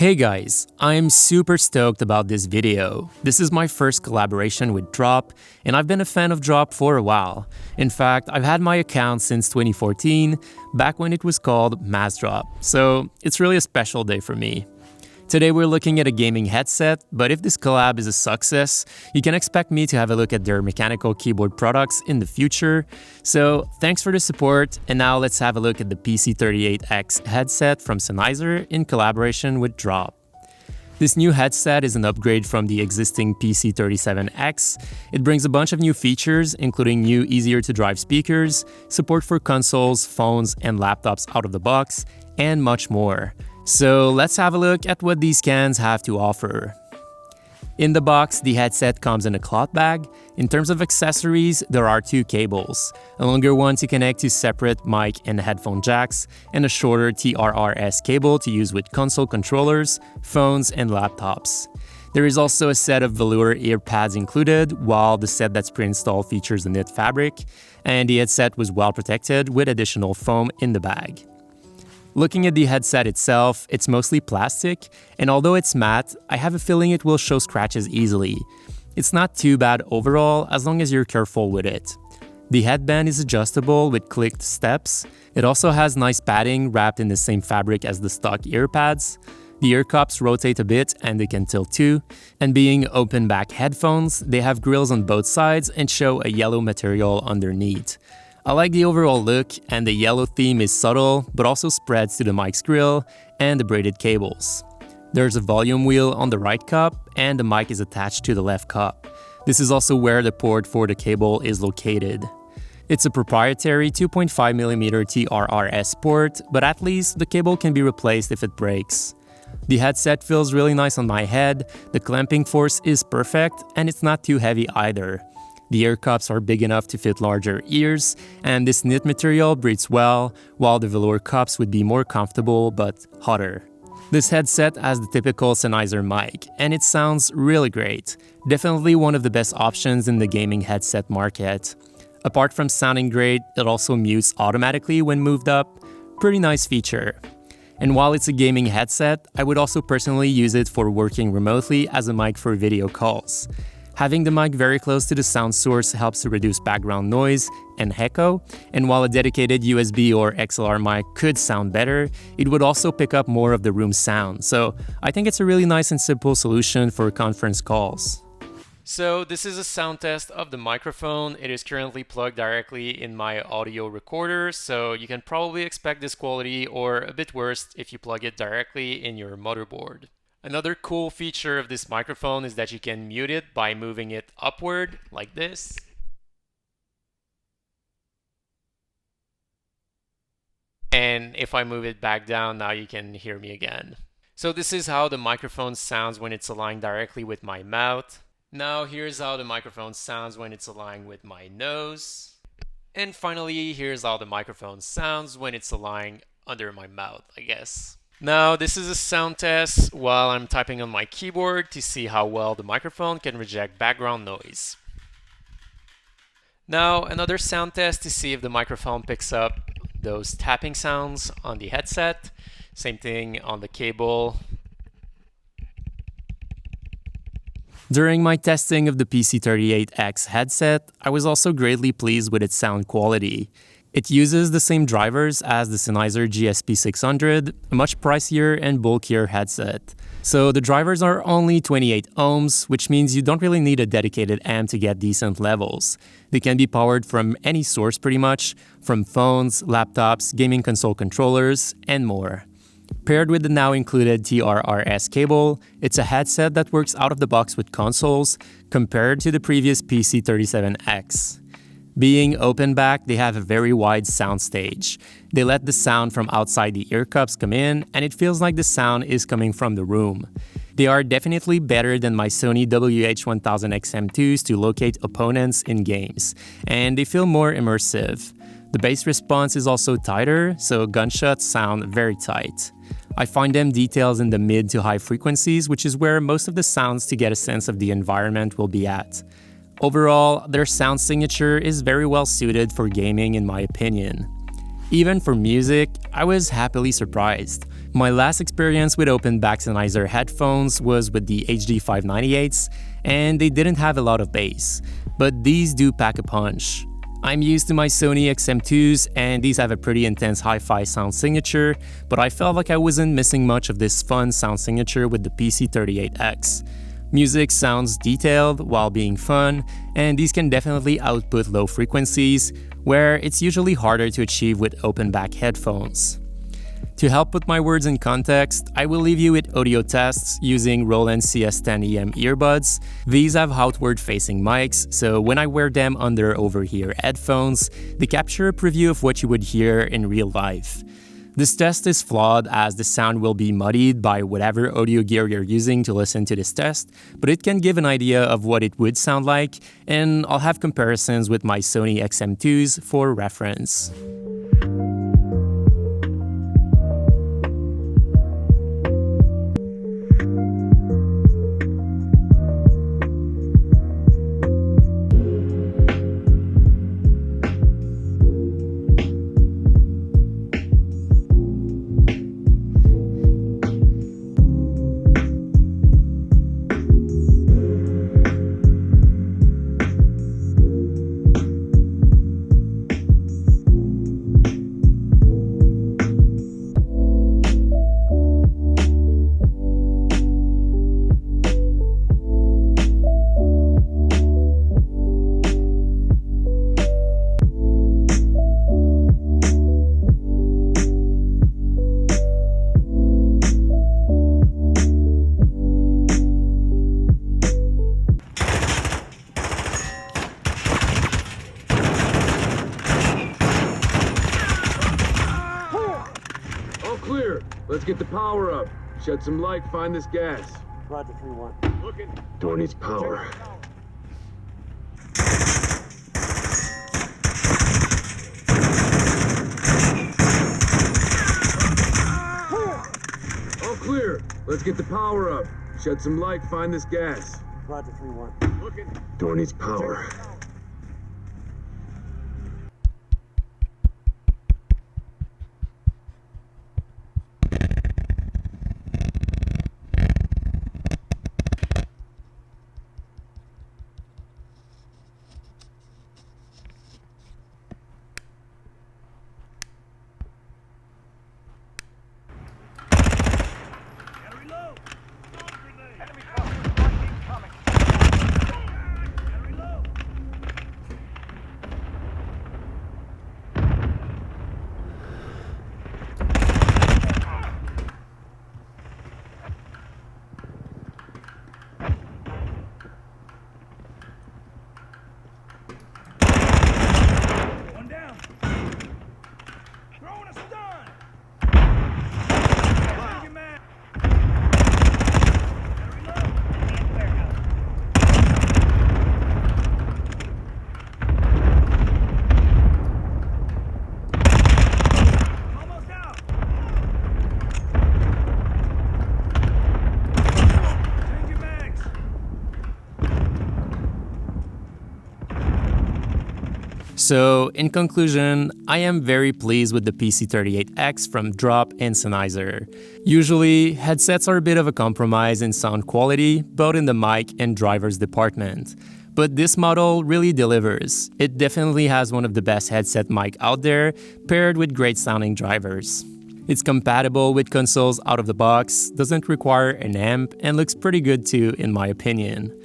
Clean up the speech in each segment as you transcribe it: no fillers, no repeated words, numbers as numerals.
Hey guys, I'm super stoked about this video. This is my first collaboration with Drop, and I've been a fan of Drop for a while. In fact, I've had my account since 2014, back when it was called MassDrop, so it's really a special day for me. Today we're looking at a gaming headset, but if this collab is a success, you can expect me to have a look at their mechanical keyboard products in the future. So thanks for the support, and now let's have a look at the PC38X headset from Sennheiser in collaboration with Drop. This new headset is an upgrade from the existing PC37X. It brings a bunch of new features, including new easier-to-drive speakers, support for consoles, phones, and laptops out of the box, and much more. So let's have a look at what these cans have to offer. In the box, the headset comes in a cloth bag. In terms of accessories, there are two cables, a longer one to connect to separate mic and headphone jacks, and a shorter TRRS cable to use with console controllers, phones, and laptops. There is also a set of velour ear pads included, while the set that's pre-installed features a knit fabric, and the headset was well protected with additional foam in the bag. Looking at the headset itself, it's mostly plastic, and although it's matte, I have a feeling it will show scratches easily. It's not too bad overall, as long as you're careful with it. The headband is adjustable with clicked steps. It also has nice padding wrapped in the same fabric as the stock ear pads. The ear cups rotate a bit and they can tilt too, and being open back headphones, they have grills on both sides and show a yellow material underneath. I like the overall look, and the yellow theme is subtle, but also spreads to the mic's grill and the braided cables. There's a volume wheel on the right cup, and the mic is attached to the left cup. This is also where the port for the cable is located. It's a proprietary 2.5mm TRRS port, but at least the cable can be replaced if it breaks. The headset feels really nice on my head, the clamping force is perfect, and it's not too heavy either. The ear cups are big enough to fit larger ears, and this knit material breathes well, while the velour cups would be more comfortable but hotter. This headset has the typical Sennheiser mic, and it sounds really great. Definitely one of the best options in the gaming headset market. Apart from sounding great, it also mutes automatically when moved up. Pretty nice feature. And while it's a gaming headset, I would also personally use it for working remotely as a mic for video calls. Having the mic very close to the sound source helps to reduce background noise and echo, and while a dedicated USB or XLR mic could sound better, it would also pick up more of the room's sound, so I think it's a really nice and simple solution for conference calls. So this is a sound test of the microphone. It is currently plugged directly in my audio recorder, so you can probably expect this quality or a bit worse if you plug it directly in your motherboard. Another cool feature of this microphone is that you can mute it by moving it upward, like this. And if I move it back down, now you can hear me again. So this is how the microphone sounds when it's aligned directly with my mouth. Now here's how the microphone sounds when it's aligned with my nose. And finally, here's how the microphone sounds when it's aligned under my mouth, I guess. Now, this is a sound test while I'm typing on my keyboard to see how well the microphone can reject background noise. Now, another sound test to see if the microphone picks up those tapping sounds on the headset. Same thing on the cable. During my testing of the PC38X headset, I was also greatly pleased with its sound quality. It uses the same drivers as the Sennheiser GSP600, a much pricier and bulkier headset. So the drivers are only 28 ohms, which means you don't really need a dedicated amp to get decent levels. They can be powered from any source pretty much, from phones, laptops, gaming console controllers, and more. Paired with the now included TRRS cable, it's a headset that works out of the box with consoles compared to the previous PC37X. Being open back, they have a very wide soundstage. They let the sound from outside the ear cups come in, and it feels like the sound is coming from the room. They are definitely better than my Sony WH-1000XM2s to locate opponents in games, and they feel more immersive. The bass response is also tighter, so gunshots sound very tight. I find them details in the mid to high frequencies, which is where most of the sounds to get a sense of the environment will be at. Overall, their sound signature is very well suited for gaming in my opinion. Even for music, I was happily surprised. My last experience with open-back Sennheiser headphones was with the HD598s, and they didn't have a lot of bass, but these do pack a punch. I'm used to my Sony XM2s, and these have a pretty intense hi-fi sound signature, but I felt like I wasn't missing much of this fun sound signature with the PC38X. Music sounds detailed while being fun, and these can definitely output low frequencies, where it's usually harder to achieve with open-back headphones. To help put my words in context, I will leave you with audio tests using Roland CS10EM earbuds. These have outward-facing mics, so when I wear them under over-ear headphones, they capture a preview of what you would hear in real life. This test is flawed as the sound will be muddied by whatever audio gear you're using to listen to this test, but it can give an idea of what it would sound like, and I'll have comparisons with my Sony XM2s for reference. Clear. Let's get the power up. Shed some light, find this gas. Roger, 3-1. Looking. Door needs power. All clear. Let's get the power up. Shed some light, find this gas. Roger, 3-1. Looking. Door needs power. So, in conclusion, I am very pleased with the PC38X from Drop and Sennheiser. Usually, headsets are a bit of a compromise in sound quality, both in the mic and driver's department. But this model really delivers. It definitely has one of the best headset mic out there, paired with great sounding drivers. It's compatible with consoles out of the box, doesn't require an amp, and looks pretty good too, in my opinion.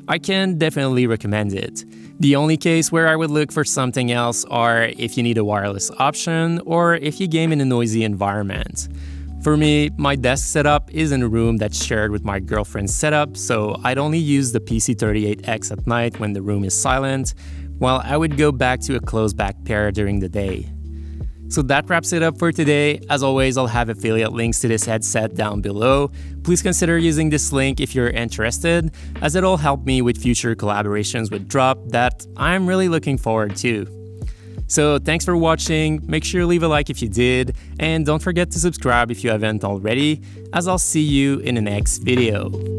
I can definitely recommend it. The only case where I would look for something else are if you need a wireless option or if you game in a noisy environment. For me, my desk setup is in a room that's shared with my girlfriend's setup, so I'd only use the PC38X at night when the room is silent, while I would go back to a closed back pair during the day. So that wraps it up for today. As always, I'll have affiliate links to this headset down below. Please consider using this link if you're interested, as it'll help me with future collaborations with Drop that I'm really looking forward to. So thanks for watching, make sure to leave a like if you did, and don't forget to subscribe if you haven't already, as I'll see you in the next video.